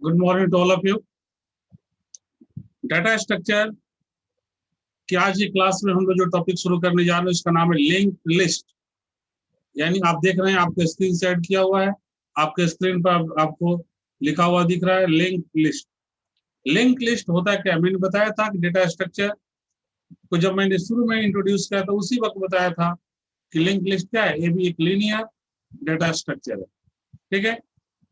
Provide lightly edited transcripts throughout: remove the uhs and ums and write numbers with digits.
Good morning to all of you. Data structure की आज की क्लास में हम लोग जो टॉपिक शुरू करने जा रहे हैं उसका नाम है लिंक लिस्ट। यानी आप देख रहे हैं, आपके स्क्रीन सेट किया हुआ है, आपके स्क्रीन पर आपको लिखा हुआ दिख रहा है लिंक लिस्ट। लिंक लिस्ट होता है क्या? मैंने बताया था कि डेटा स्ट्रक्चर को जब मैंने शुरू में इंट्रोड्यूस किया तो उसी वक्त बताया था कि लिंक लिस्ट क्या है। ये भी एक लीनियर डेटा स्ट्रक्चर है। ठीक है,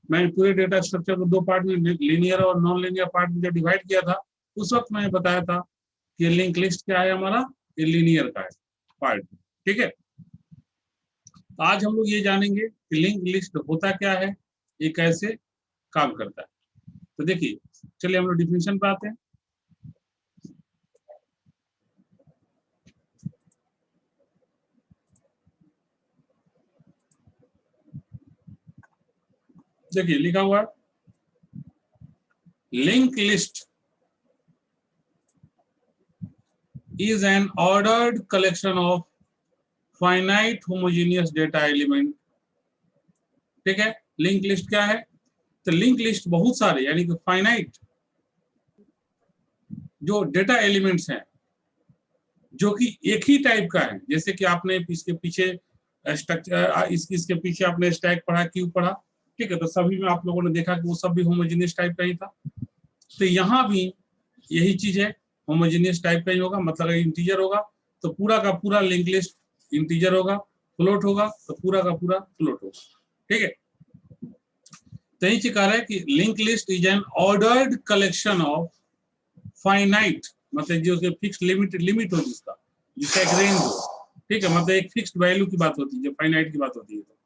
मैंने पूरे डेटा स्ट्रक्चर को दो पार्ट में, लीनियर और नॉन लीनियर पार्ट में जब डिवाइड किया था उस वक्त मैंने बताया था कि लिंक लिस्ट क्या है हमारा, ये लीनियर का है पार्ट। ठीक है, आज हम लोग ये जानेंगे कि लिंक लिस्ट होता क्या है, ये कैसे काम करता है। तो देखिए, चलिए हम लोग डिफिनेशन पे आते हैं। देखिए लिखा हुआ है, link list is an ordered collection of finite homogeneous data element। ठीक है, लिंक लिस्ट क्या है? तो लिंक लिस्ट बहुत सारे यानी कि फाइनाइट जो डेटा एलिमेंट्स हैं जो कि एक ही टाइप का है। जैसे कि आपने इसके पीछे स्ट्रक्चर, इसके पीछे आपने स्टैक पढ़ा, क्यूब पढ़ा। ठीक है, तो सभी में आप लोगों ने देखा कि वो सब भी होमोजेनियस टाइप का ही था। तो यहाँ भी यही चीज है, होमोजेनियस टाइप का ही होगा। मतलब अगर इंटीजर होगा तो पूरा का पूरा लिंक लिस्ट इंटीजर होगा, फ्लोट होगा तो पूरा का पूरा फ्लोट होगा। ठीक है, तो यही चीज कह रहा है कि link list is an ordered collection of finite, मतलब जो फिक्स लिमिट हो जिसका एक रेंज हो। ठीक है, मतलब एक फिक्स्ड वैल्यू की बात होती है, जब फाइनाइट की बात होती है तो।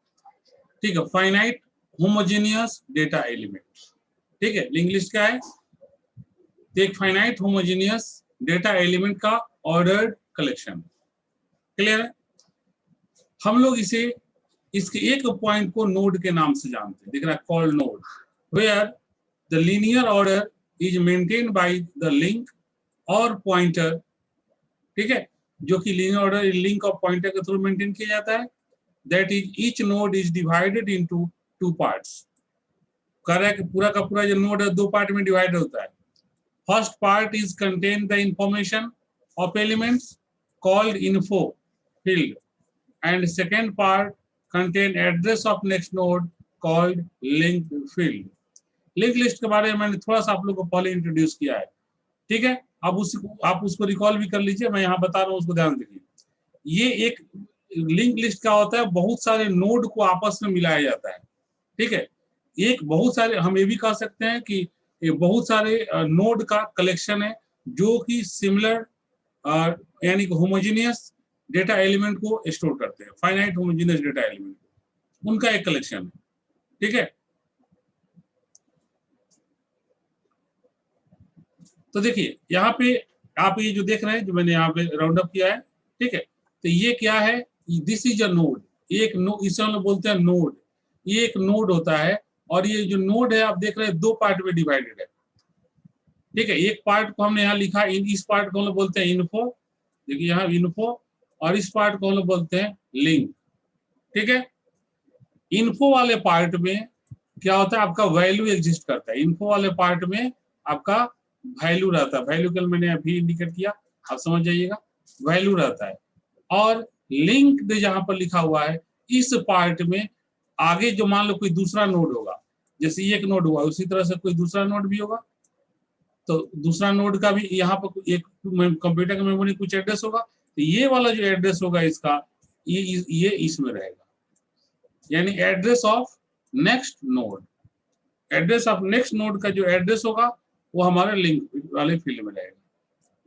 ठीक है, फाइनाइट होमोजेनियस डेटा एलिमेंट। ठीक है, लिंक लिस्ट क्या है? एक फाइनाइट होमोजेनियस डेटा एलिमेंट का ऑर्डर्ड कलेक्शन। क्लियर है? हम लोग इसके एक पॉइंट को नोड के नाम से जानते हैं, दिख रहा है, called node, where the linear order is maintained by the link और पॉइंटर। ठीक है, जो कि लीनियर ऑर्डर लिंक और पॉइंटर के थ्रू मेंटेन किया जाता है। That is each node is divided into two parts. कह रहा है कि पूरा का पूरा जो नोड है दो पार्ट में डिवाइड होता है। First part is contain the information of elements called info field, and second part contain address of next node called link field। Link list के बारे में मैंने थोड़ा सा आप लोगों को पहले इंट्रोड्यूस किया है। ठीक है, अब आप उसको रिकॉल भी कर लीजिए, मैं यहाँ बता रहा हूँ, उसको ध्यान दीजिए। ये एक लिंक लिस्ट क्या होता है, बहुत सारे नोड को आपस में मिलाया जाता है। ठीक है, एक बहुत सारे, हम ये भी कह सकते हैं कि ये बहुत सारे नोड का कलेक्शन है जो कि सिमिलर यानी कि होमोजेनियस डेटा एलिमेंट को स्टोर करते हैं। फाइनाइट होमोजेनियस डेटा एलिमेंट, उनका एक कलेक्शन है। ठीक है, तो देखिए यहाँ पे आप ये जो देख रहे हैं, जो मैंने यहाँ पे राउंड अप किया है। ठीक है, तो ये क्या है? This is a node. इसे हम लोग बोलते हैं नोड। ये एक नोड होता है, और ये जो नोड है आप देख रहे हैं दो पार्ट में डिवाइडेड है। ठीक है, एक पार्ट को हमने यहाँ लिखा, इस पार्ट को हम लोग बोलते हैं इन्फो। देखिए यहाँ इन्फो, और इस पार्ट को हम लोग बोलते हैं लिंक। ठीक है, इन्फो वाले पार्ट में क्या होता है, आपका वैल्यू एग्जिस्ट करता है। इन्फो वाले पार्ट में आपका वैल्यू रहता है। वैल्यू के मैंने अभी इंडिकेट किया, आप समझ जाइएगा, वैल्यू रहता है। और लिंक्ड जहां पर लिखा हुआ है, इस पार्ट में आगे जो मान लो कोई दूसरा नोड होगा, जैसे एक नोड हुआ उसी तरह से कोई दूसरा नोड भी होगा, तो दूसरा नोड का भी यहाँ पर एक कंप्यूटर की मेमोरी कुछ एड्रेस होगा, तो ये वाला जो एड्रेस होगा इसका, ये इसमें रहेगा, यानी address of next node. Address of next node का जो एड्रेस होगा वो हमारे लिंक वाले फील्ड में रहेगा।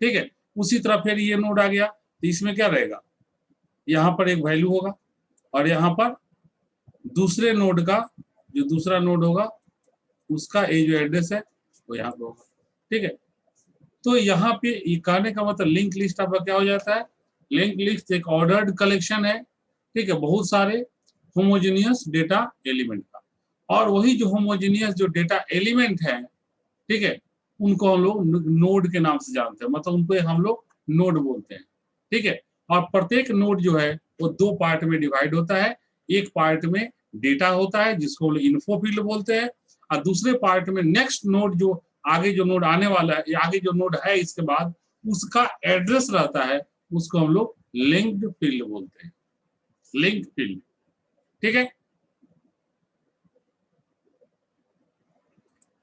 ठीक है, उसी तरह फिर ये नोड आ गया, तो इसमें क्या रहेगा, यहाँ पर एक वैल्यू होगा, और यहाँ पर दूसरे नोड का जो दूसरा नोड होगा उसका ये जो एड्रेस है वो यहाँ पे होगा। ठीक है, तो यहाँ पे ये कहने का मतलब लिंक लिस्ट आपका क्या हो जाता है? लिंक लिस्ट एक ऑर्डर्ड कलेक्शन है। ठीक है, बहुत सारे होमोजेनियस डेटा एलिमेंट का, और वही जो होमोजेनियस जो डेटा एलिमेंट है, ठीक है, उनको हम लोग नोड के नाम से जानते हैं, मतलब उनको हम लोग नोड बोलते हैं। ठीक है, और प्रत्येक नोड जो है वो दो पार्ट में डिवाइड होता है। एक पार्ट में डेटा होता है जिसको हम लोग इन्फो फील्ड बोलते हैं, और दूसरे पार्ट में नेक्स्ट नोड जो आगे जो नोड आने वाला है, आगे जो नोड है इसके बाद उसका एड्रेस रहता है, उसको हम लोग लिंक्ड फील्ड बोलते हैं, लिंक्ड फील्ड। ठीक है,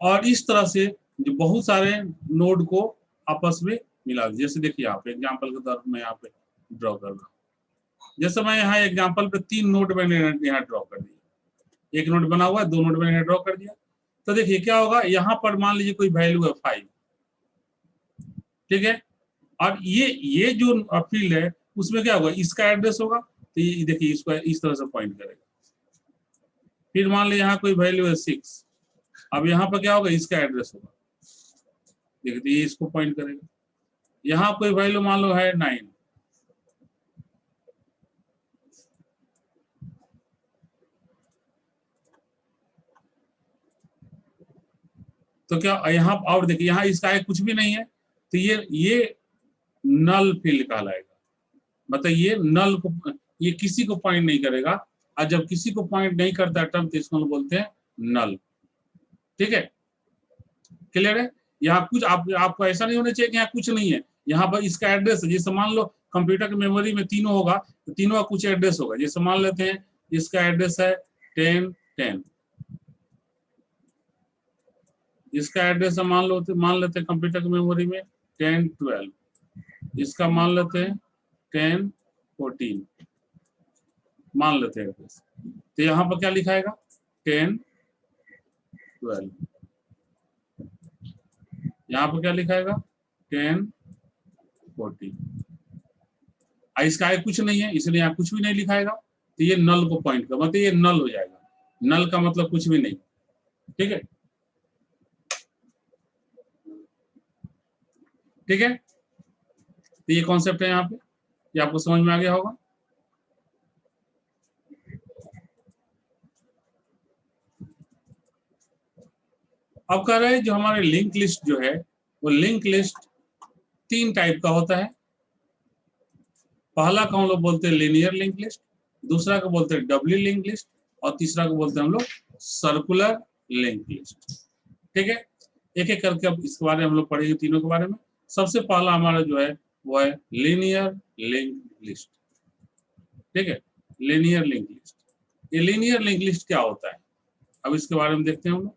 और इस तरह से जो बहुत सारे नोड को आपस में मिला, जैसे देखिए यहाँ पे एग्जाम्पल के तौर पर मैं यहाँ पे ड्रॉ कर रहा हूँ। जैसे मैं यहाँ एग्जाम्पल पे 3 नोड मैंने यहाँ ड्रॉ कर दिया, एक नोड बना हुआ है, 2 नोड मैंने ड्रॉ कर दिया। तो देखिए क्या होगा, यहाँ पर मान लीजिए कोई वैल्यू है 5, ठीक है, और ये जो फील्ड है उसमें क्या होगा, इसका एड्रेस होगा, तो ये देखिए इसको इस तरह से पॉइंट करेगा। फिर मान लीजिए यहाँ कोई वैल्यू है 6, अब यहाँ पर क्या होगा, इसका एड्रेस होगा, देखिए ये इसको पॉइंट करेगा। यहाँ कोई वैल्यू मान लो है 9, तो क्या यहाँ, और देखिए यहाँ इसका है कुछ भी नहीं है, तो ये नल फील्ड कहलाएगा। मतलब ये नल को, ये किसी को पॉइंट नहीं करेगा, और जब किसी को पॉइंट नहीं करता टर्म तो इसको बोलते हैं नल। ठीक है, क्लियर है। यहाँ कुछ आपको ऐसा नहीं होना चाहिए कि यहाँ कुछ नहीं है, यहाँ पर इसका एड्रेस है। जैसे मान लो कंप्यूटर की मेमोरी में तीनों होगा, तो तीनों का कुछ एड्रेस होगा। जैसे मान लेते हैं इसका एड्रेस है 10 10, इसका एड्रेस है मान लेते हैं कंप्यूटर की मेमोरी में 10 12, इसका मान लेते हैं 10 14, मान लेते हैं एड्रेस। तो यहाँ पर क्या लिखाएगा 10 12, यहाँ पर क्या लिखाएगा 10 14। इसका है कुछ नहीं है, इसलिए यहाँ कुछ भी नहीं लिखाएगा, तो ये नल को पॉइंट कर, मतलब ये नल हो जाएगा। नल का मतलब कुछ भी नहीं। ठीक है, ठीक है, तो ये कॉन्सेप्ट है यहाँ पे, ये आपको समझ में आ गया होगा। अब कह रहे हैं जो हमारे लिंक लिस्ट जो है, वो लिंक लिस्ट 3 टाइप का होता है। पहला को हम लोग बोलते हैं लीनियर लिंक लिस्ट, दूसरा को बोलते हैं डबली लिंक लिस्ट, और तीसरा को बोलते हैं हम लोग सर्कुलर लिंक लिस्ट। ठीक है, एक एक करके अब इसके बारे में हम लोग पढ़ेंगे, तीनों के बारे में। सबसे पहला हमारा जो है वो है लीनियर लिंक लिस्ट। ठीक है, लीनियर लिंक लिस्ट। ये लीनियर लिंक लिस्ट क्या होता है, अब इसके बारे में देखते हैं हम लोग।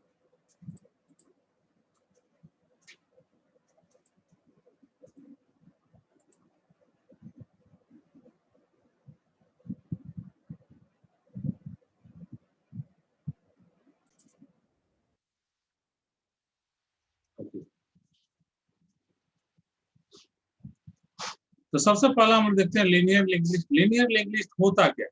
तो सबसे पहला हम देखते हैं linear link list. Linear link list होता क्या है?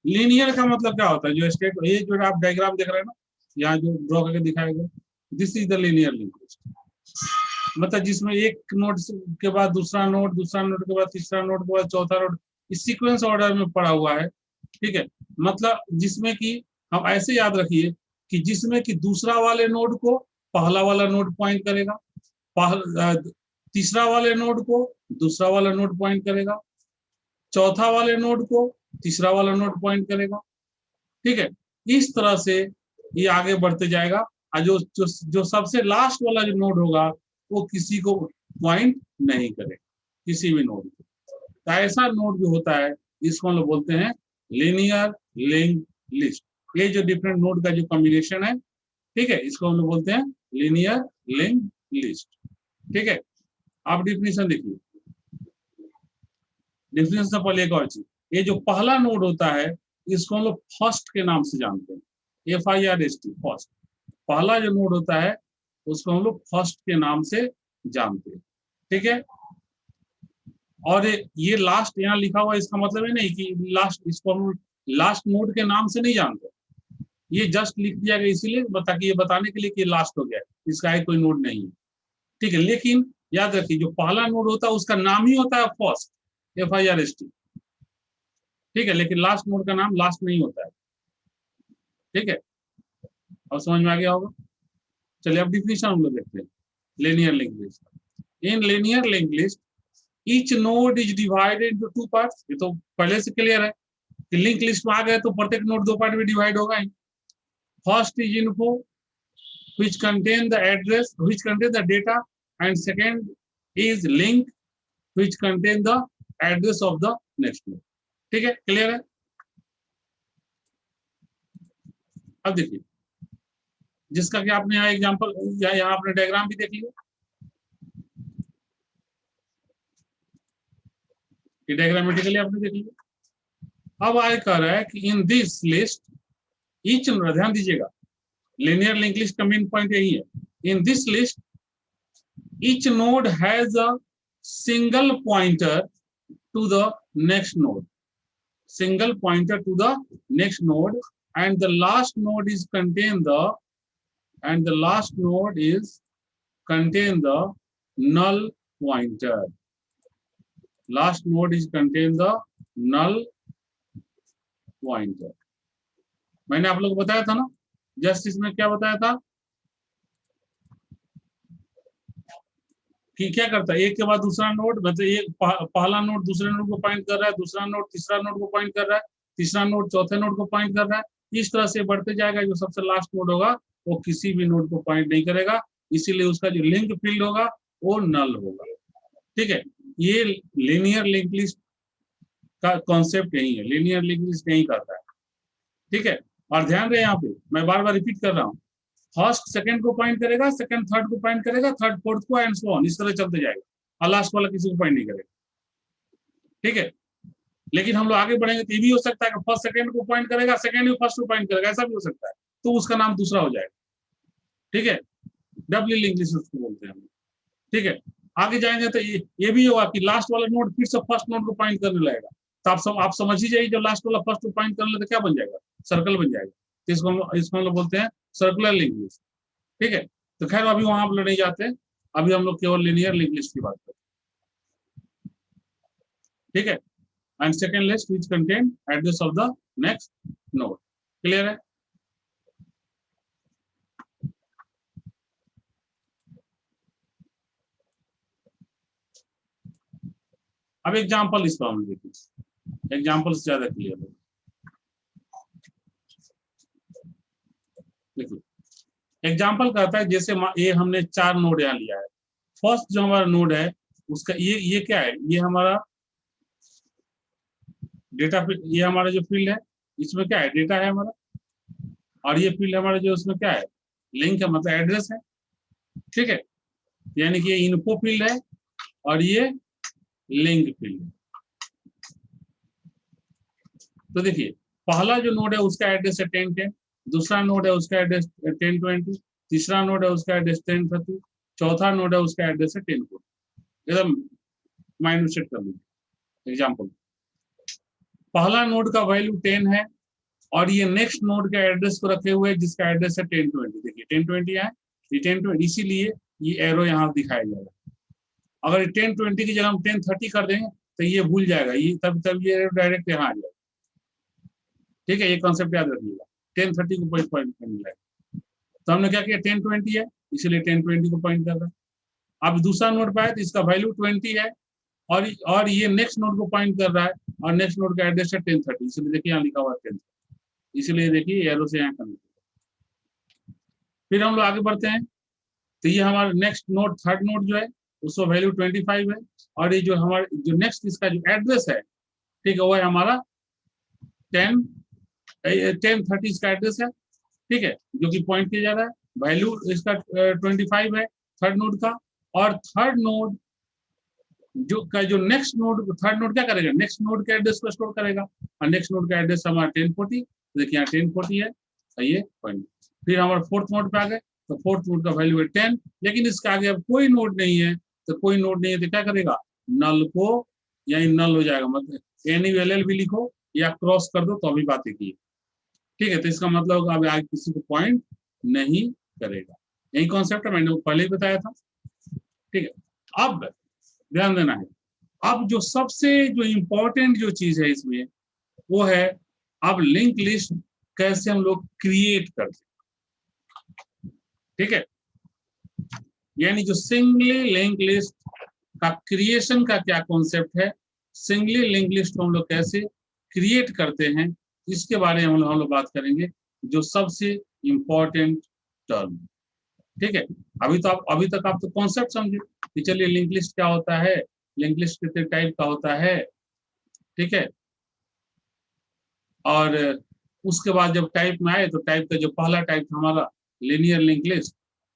लीनियर का मतलब क्या होता है, जो स्टेट, ये जो आप डायग्राम देख रहे हैं ना, यहाँ जो ड्रॉ करके दिखाया गया, this is the linear link list. मतलब जिसमें एक नोड के बाद दूसरा नोड, दूसरा नोड के बाद तीसरा नोड के बाद चौथा नोड, इस सीक्वेंस ऑर्डर में पड़ा हुआ है। ठीक है, मतलब जिसमें कि हम ऐसे याद रखिए कि जिसमें कि दूसरा वाले नोड को पहला वाला नोड पॉइंट करेगा, तीसरा वाले नोड को दूसरा वाला नोड पॉइंट करेगा, चौथा वाले नोड को तीसरा वाला नोड पॉइंट करेगा। ठीक है, इस तरह से ये आगे बढ़ते जाएगा, और जो सबसे लास्ट वाला जो नोड होगा वो किसी को पॉइंट नहीं करेगा, किसी भी नोड को। तो ऐसा नोड जो होता है इसको हम लोग बोलते हैं लीनियर लिंक लिस्ट। ये जो डिफरेंट नोड का जो कॉम्बिनेशन है, ठीक है, इसको हम लोग बोलते हैं लीनियर लिंक लिस्ट। ठीक है, आप डिफिनेशन देखिए। डिफिनेशन से पहले एक और चीज, ये जो पहला नोड होता है इसको हम लोग फर्स्ट के नाम से जानते हैं, FIRST, फर्स्ट। पहला जो नोड होता है उसको हम लोग फर्स्ट के नाम से जानते हैं। ठीक है, और ये लास्ट यहाँ लिखा हुआ, इसका मतलब है नहीं कि लास्ट, इसको हम लास्ट नोड के नाम से नहीं जानते, ये जस्ट लिख दिया गया इसीलिए ताकि ये बताने के लिए कि लास्ट हो गया, इसका है कोई नोड नहीं है। ठीक है, लेकिन याद रखिए जो पहला नोड होता है उसका नाम ही होता है फर्स्ट, FIRST। ठीक है, लेकिन लास्ट नोड का नाम लास्ट नहीं होता है। ठीक है, अब समझ में आ गया होगा। चलिए अब डिफिनेशन हम लोग देखते हैं linear link list. In linear link list each node is divided into 2 parts. ये तो पहले से क्लियर है कि लिंक लिस्ट में आ गए तो प्रत्येक नोड 2 पार्ट में डिवाइड होगा ही। First is info, which contain the address, which contain the data, and second is link which contain the address of the next node. ठीक है, क्लियर है? अब देखिए, जिसका कि आपने यहाँ एग्जांपल या यहाँ आपने डायग्राम भी देख लिया, ये डायग्रामेटिकली आपने देख लिया। अब आगे कह रहा है कि इन दिस लिस्ट ईच, ध्यान दीजिएगा, linear linked list का मेन पॉइंट यही है। In this list each node has a single pointer to the next node, single pointer to the next node, and the last node is contain the, and the last node is contain the null pointer. Last node is contain the null pointer. मैंने आप लोगों को बताया था ना, just इसमें क्या बताया था कि क्या करता है, एक के बाद दूसरा नोड, मतलब एक पहला नोड दूसरे नोड को पॉइंट कर रहा है, दूसरा नोड तीसरा नोड को पॉइंट कर रहा है, तीसरा नोड चौथे नोड को पॉइंट कर रहा है, इस तरह से बढ़ते जाएगा। जो सबसे लास्ट नोड होगा वो किसी भी नोड को पॉइंट नहीं करेगा, इसीलिए उसका जो लिंक फील्ड होगा वो नल होगा। ठीक है, ये लीनियर लिंक लिस्ट का कॉन्सेप्ट यही है, लीनियर लिंक लिस्ट यही करता है। ठीक है, और ध्यान रहे यहाँ पे मैं बार बार रिपीट कर रहा हूँ, फर्स्ट सेकंड को पॉइंट करेगा, सेकंड थर्ड को पॉइंट करेगा, थर्ड फोर्थ को, एंड सो ऑन, इस तरह चलते जाएगा, और लास्ट वाला किसी को पॉइंट नहीं करेगा। ठीक है, लेकिन हम लोग आगे बढ़ेंगे तो ये भी हो सकता है कि फर्स्ट सेकंड को पॉइंट करेगा, सेकंड को फर्स्ट को पॉइंट करेगा, ऐसा भी हो सकता है, तो उसका नाम दूसरा हो जाएगा। ठीक है, डबल लिंक लिस्ट उसको बोलते हैं हम। ठीक है, आगे जाएंगे तो ये भी होगा कि लास्ट वाला नोड फिर से फर्स्ट नोड को पॉइंट करने लगेगा, तो आप समझ ही जाइए, जब लास्ट वाला फर्स्ट को पॉइंट कर ले तो क्या बन जाएगा, सर्कल बन जाएगा। इसको हम लोग बोलते हैं सर्कुलर लिंक लिस्ट। ठीक है, तो खैर अभी वहां हम लोग नहीं जाते, अभी हम लोग केवल लिनियर लिंक लिस्ट की बात करते हैं। ठीक है, and second list which contain address of the next node. Clear है? अब एग्जाम्पल इस पर हम देखिए, एग्जाम्पल से ज्यादा क्लियर होगा। देखिए, एग्जाम्पल कहता है जैसे ये हमने 4 नोड यहाँ लिया है। फर्स्ट जो हमारा नोड है उसका ये क्या है, ये हमारा डेटा, ये हमारा जो फील्ड है इसमें क्या है, डेटा है हमारा, और ये फील्ड हमारा जो उसमें क्या है, लिंक है, मतलब एड्रेस है। ठीक है, यानी कि ये इन्फो फील्ड है और ये लिंक फील्ड है। तो देखिए, पहला जो नोड है उसका एड्रेस है 1010, दूसरा नोड है उसका एड्रेस 1020, तीसरा नोड है उसका एड्रेस 1030, चौथा नोड है उसका एड्रेस है 1040। एकदम माइंड सेट कर लीजिए। एग्जाम्पल, पहला नोड का वैल्यू 10 है और ये नेक्स्ट नोड के एड्रेस को रखे हुए जिसका एड्रेस है 1020। देखिए 1020 है, ये 1020, इसीलिए ये एरो यहाँ दिखाया जाएगा। अगर 1020 की जगह हम 1030 कर देंगे तो ये भूल जाएगा, ये तब ये एरो डायरेक्ट यहाँ आ जाएगा। ठीक है, ये कॉन्सेप्ट याद रखिएगा, 1030 को पॉइंट करना है। तो हमने क्या किया, 1020 है इसलिए 1020 को पॉइंट कर रहा है। अब दूसरा नोड पे है तो इसका वैल्यू 20 है और ये नेक्स्ट नोड को पॉइंट कर रहा है और नेक्स्ट नोड का एड्रेस है 1030, इसलिए देखिए यहाँ लिखा हुआ है 1030, इसलिए देखिए एरो से यहाँ कनेक्ट। फिर हम लोग आगे बढ़ते हैं, तो ये हमारा नेक्स्ट नोड, थर्ड नोड जो है उसका वैल्यू 25 है और ये जो हमारा जो नेक्स्ट इसका जो एड्रेस है, ठीक है, वो है हमारा 1030 इसका एड्रेस है। ठीक है, जो कि पॉइंट किया जा रहा है, वैल्यू इसका 25 है थर्ड नोड का, और थर्ड नोड जो नेक्स्ट नोड, थर्ड नोड क्या करेगा, नेक्स्ट नोड के एड्रेस को स्टोर करेगा, और नेक्स्ट नोड का एड्रेस हमारा 1040, देखिए यहाँ 1040 है, ये पॉइंट। फिर हमारा फोर्थ नोड पे आ गए, तो फोर्थ नोड का वैल्यू है 10, लेकिन इसके आगे अब कोई नोड नहीं है, तो कोई नोड नहीं है तो क्या करेगा, नल को यही नल हो जाएगा, मतलब एनयूएलएल भी लिखो या क्रॉस कर दो तो अभी बात की। ठीक है, तो इसका मतलब अब आगे किसी को पॉइंट नहीं करेगा, यही कॉन्सेप्ट है, मैंने पहले ही बताया था। ठीक है, अब ध्यान देना है, अब जो सबसे जो इम्पोर्टेंट जो चीज है इसमें वो है अब लिंक लिस्ट कैसे हम लोग क्रिएट करते हैं। ठीक है, यानी जो सिंगली लिंक लिस्ट का क्रिएशन का क्या कॉन्सेप्ट है, सिंगली लिंक लिस्ट को हम लोग कैसे क्रिएट करते हैं, इसके बारे में हम लोग बात करेंगे, जो सबसे इम्पोर्टेंट टर्म। ठीक है। अभी तक आप तो कॉन्सेप्ट समझे कि चलिए लिंक लिस्ट क्या होता है, लिंक लिस्ट कितने टाइप का होता है, ठीक है। और उसके बाद जब टाइप में आए तो टाइप का जो पहला टाइप था हमारा लीनियर लिंक लिस्ट,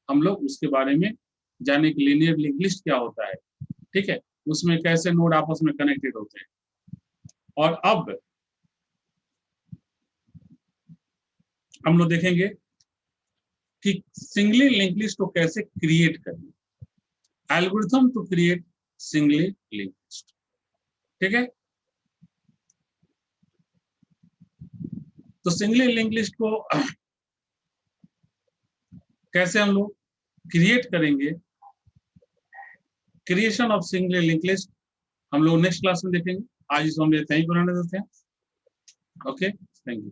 हम लोग उसके बारे में जाने कि लीनियर लिंक लिस्ट क्या होता है, ठीक है, उसमें कैसे नोड आपस में कनेक्टेड होते हैं। और अब हम लोग देखेंगे कि सिंगली लिंक लिस्ट को कैसे क्रिएट करें, algorithm to create singly link list, ठीक है। तो सिंगली लिंक लिस्ट को कैसे हम लोग क्रिएट करेंगे, creation of singly link list हम लोग नेक्स्ट क्लास में देखेंगे। आज इस हम इतना ही बनाने देते हैं। Okay, thank you.